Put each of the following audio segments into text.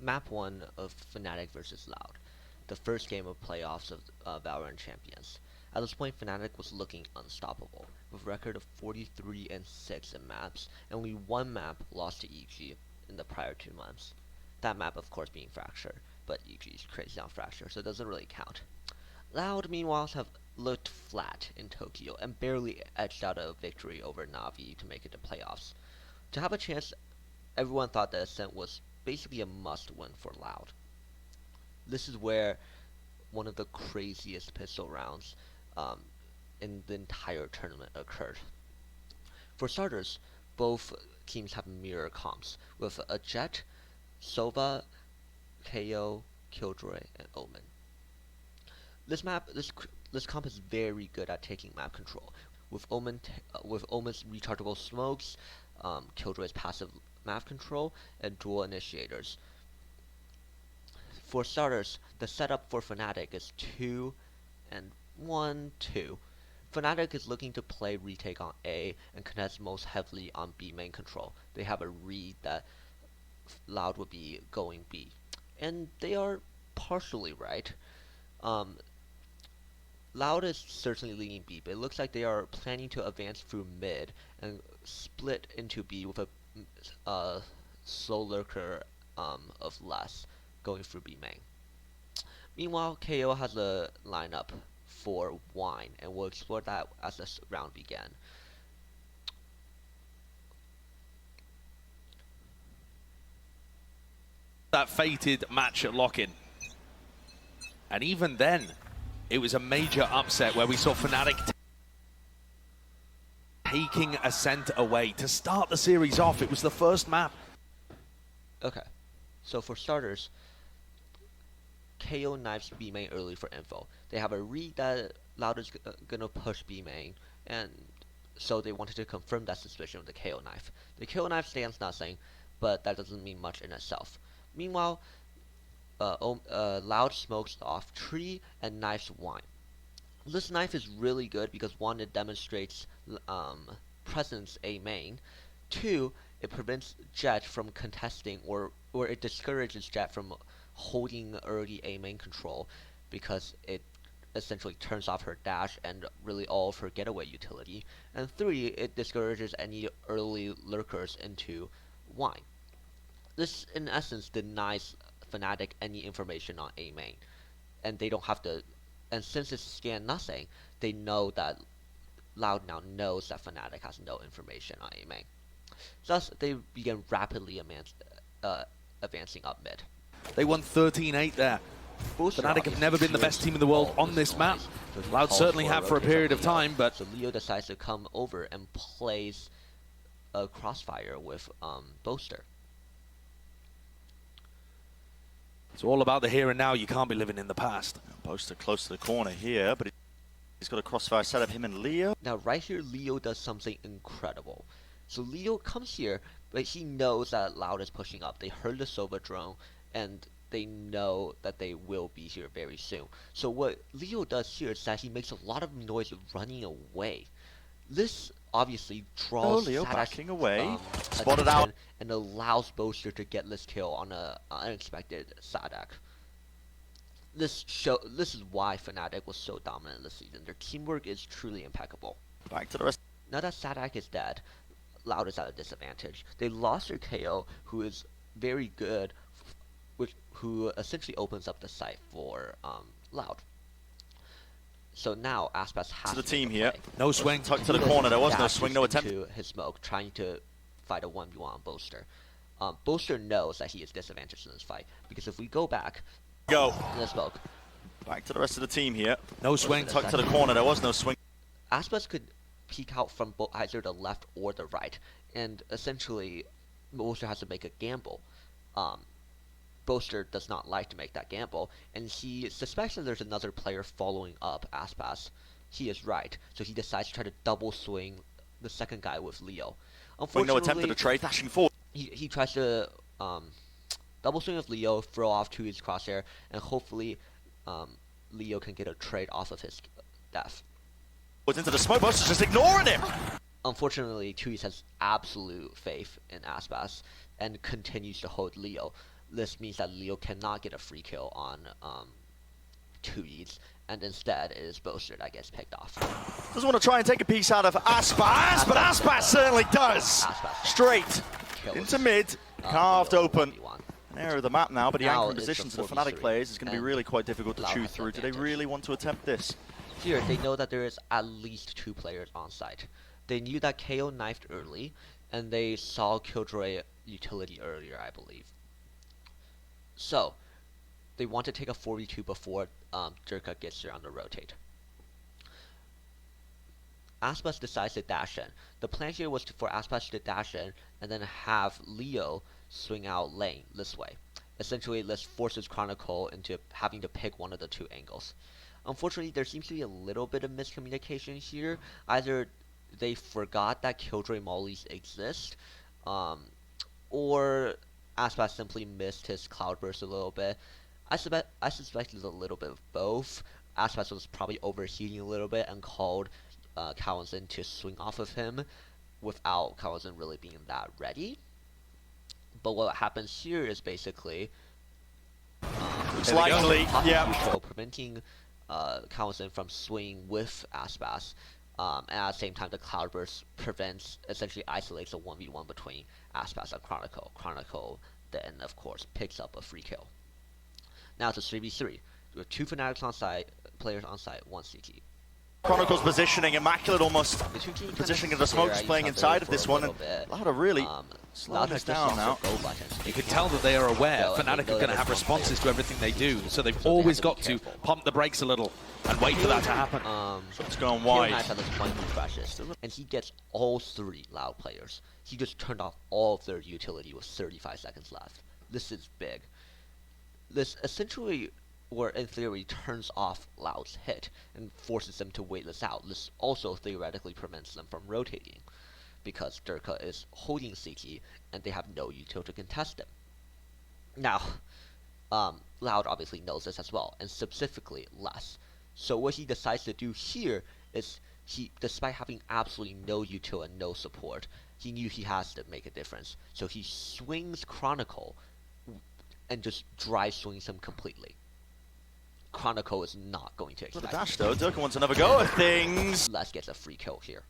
Map 1 of Fnatic versus Loud, the first game of playoffs of Valorant Champions. At this point, Fnatic was looking unstoppable, with a record of 43-6 in maps, and only one map lost to EG in the prior 2 months. That map, of course, being Fracture, but EG is crazy on Fracture, so it doesn't really count. Loud, meanwhile, have looked flat in Tokyo and barely edged out a victory over Na'Vi to make it to playoffs. To have a chance, everyone thought that Ascent was basically a must-win for Loud. This is where one of the craziest pistol rounds in the entire tournament occurred. For starters, both teams have mirror comps, with a Jett, Sova, KO, Killjoy, and Omen. This comp is very good at taking map control, with Omen's rechargeable smokes, Killjoy's passive map control, and dual initiators. For starters, the setup for Fnatic is 2 and 1-2. Fnatic is looking to play retake on A and contest most heavily on B main control. They have a read that Loud would be going B, and they are partially right. Loud is certainly leaning B, but it looks like they are planning to advance through mid and split into B with a slow lurker of less going through B main. Meanwhile, KO has a lineup for Wine, and we'll explore that as this round began. That fated match at lock-in. And even then, it was a major upset where we saw Fnatic taking Ascent away. To start the series off, it was the first map. Okay, so for starters, KO knifes B main early for info. They have a read that Loud is gonna push B main, and so they wanted to confirm that suspicion with the KO knife. The KO knife stands nothing, but that doesn't mean much in itself. Meanwhile, Loud smokes off tree and knifes Wine. This knife is really good because 1, it demonstrates presence A main. 2, it prevents Jett from contesting, or it discourages Jett from holding early A main control, because it essentially turns off her dash and really all of her getaway utility. And 3, it discourages any early lurkers into Wine. This, in essence, denies Fnatic any information on A main, and they don't have to. And since it's scan nothing, they know that Loud now knows that Fnatic has no information on A main. Thus, they began rapidly advancing up mid. They won 13-8 there. Fnatic have never been the best team in the world on this map. Loud certainly have for a period of time, but so Leo decides to come over and plays a crossfire with Boaster. It's all about the here and now. You can't be living in the past. Boaster close to the corner here, but he's got a crossfire set up, him and Leo. Now right here, Leo does something incredible. So Leo comes here, but he knows that Loud is pushing up. They heard the Sova drone, and they know that they will be here very soon. So what Leo does here is that he makes a lot of noise running away. This obviously draws Leo Sadak's, backing away, spotted out, and allows Boaster to get this kill on an unexpected Sadak. This is why Fnatic was so dominant this season. Their teamwork is truly impeccable. Back to the rest. Now that Sadak is dead, Loud is at a disadvantage. They lost their KO, who is very good, who essentially opens up the site for Loud. So now Aspas has to the team here. No swing. Tucked to the corner. There was no swing, no attempt. To his smoke, trying to fight a 1v1 on Boaster. Boaster knows that he is disadvantaged in this fight, because if we go back, go in the smoke. Back to the rest of the team here. No swing. Tucked to the corner. There was no swing. Aspas could peek out from either the left or the right, and essentially Boaster has to make a gamble. Boaster does not like to make that gamble, and he suspects that there's another player following up Aspas. He is right, so he decides to try to double swing the second guy with Leo. Unfortunately, no attempt at a trade, dashing forward. He tries to double swing with Leo, throw off Tui's crosshair, and hopefully Leo can get a trade off of his death. Was into the smoke, Boaster's just ignoring him. Unfortunately, Tui has absolute faith in Aspas and continues to hold Leo. This means that Leo cannot get a free kill on 2Es, and instead it is Boaster that gets picked off. Doesn't want to try and take a piece out of Aspas, but Aspas certainly does. Straight into mid, carved open. An area of the map now, but the anchoring positions of the Fnatic players is going to be really quite difficult to chew through. Do they really want to attempt this? Here, they know that there is at least 2 players on site. They knew that KO knifed early, and they saw Killjoy utility earlier, I believe. So, they want to take a 4v2 before Durka gets there on the rotate. Aspas decides to dash in. The plan here was for Aspas to dash in and then have Leo swing out lane this way. Essentially, this forces Chronicle into having to pick one of the 2 angles. Unfortunately, there seems to be a little bit of miscommunication here. Either they forgot that Killjoy mollies exist, or Aspas simply missed his Cloudburst a little bit. I suspect it's a little bit of both. Aspas was probably overheating a little bit and called Kalen'zin to swing off of him without Kalen'zin really being that ready. But what happens here is basically Slightly, yeah, preventing Kalen'zin from swinging with Aspas. And at the same time, the Cloudburst essentially isolates a 1v1 between Aspas and Chronicle. Chronicle then, of course, picks up a free kill. Now it's a 3v3. There are 2 Fnatic players on site, 1 CT. Chronicle's positioning immaculate, almost positioning of the smokes playing inside of this one, and Loud are really slowing this down now. You can tell that they are aware Fnatic are going to have responses to everything they do, so they've always got to pump the brakes a little and wait for that to happen. It's going wide. And he gets all 3 Loud players. He just turned off all of their utility with 35 seconds left. This is big. This essentially, or in theory, turns off Loud's hit and forces them to wait this out. This also theoretically prevents them from rotating, because Durka is holding CT and they have no util to contest him. Now, Loud obviously knows this as well, and specifically less. So what he decides to do here is, despite having absolutely no util and no support, he knew he has to make a difference. So he swings Chronicle and just dry swings him completely. Chronicle is not going to expect. The dash though, Durka wants another go at things. Les gets a free kill here.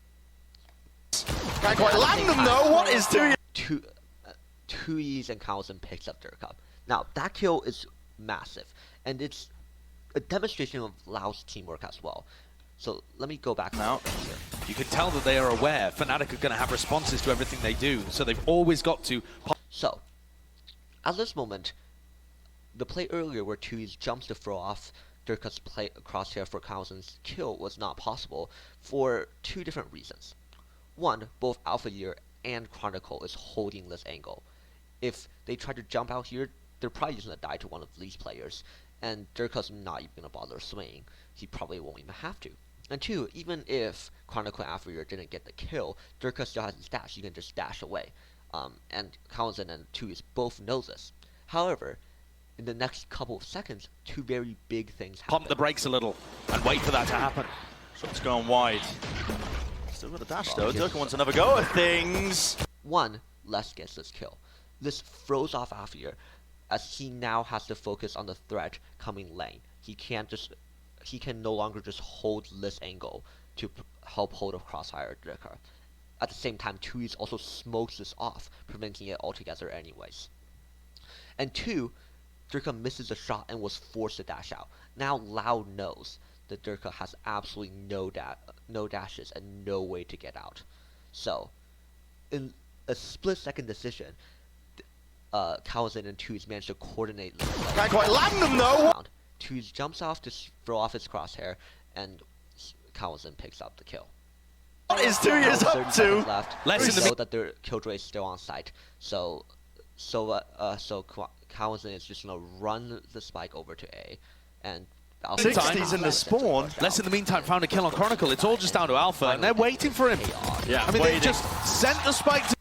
Can't quite land them though. What is 2Es and Kalen'zin picks up Durka. Now that kill is massive, and it's a demonstration of Loud's teamwork as well. So let me go back now. You can tell that they are aware Fnatic are going to have responses to everything they do, so they've always got to. So at this moment, the play earlier where 2Es jumps to throw off Durka's play crosshair for Kalen'zin's kill was not possible for 2 different reasons. One, both Alpha Year and Chronicle is holding this angle. If they try to jump out here, they're probably just going to die to one of these players, and Durka's not even going to bother swinging. He probably won't even have to. And 2, even if Chronicle and Alpha Year didn't get the kill, Durka still has his dash. You can just dash away. And Kalen'zin and 2Es both know this. However, in the next couple of seconds, 2 very big things happen. Pump the brakes a little and wait for that to happen. Shot's going wide. Still got a dash though. Durka wants another go at things. 1, Les gets this kill. This throws off Alpha Year, as he now has to focus on the threat coming lane. He can no longer just hold this angle to help hold a crossfire Durka. At the same time, 2Es also smokes this off, preventing it altogether anyways. And 2, Durka misses a shot and was forced to dash out. Now Loud knows that Durka has absolutely no dashes and no way to get out. So, in a split-second decision, Kalen'zin and 2Es managed to coordinate. Can't quite land them though! 2Es jumps off to throw off his crosshair, and Kalen'zin picks up the kill. What is 2Es up to? Left. They know that their Killjoy is still on site, so Kalen'zin is just gonna run the spike over to A, and 60's in the spawn. Les in the meantime found a kill on Chronicle. It's all just down to Alpha, and they're waiting for him. Yeah, I mean, they've just sent the spike to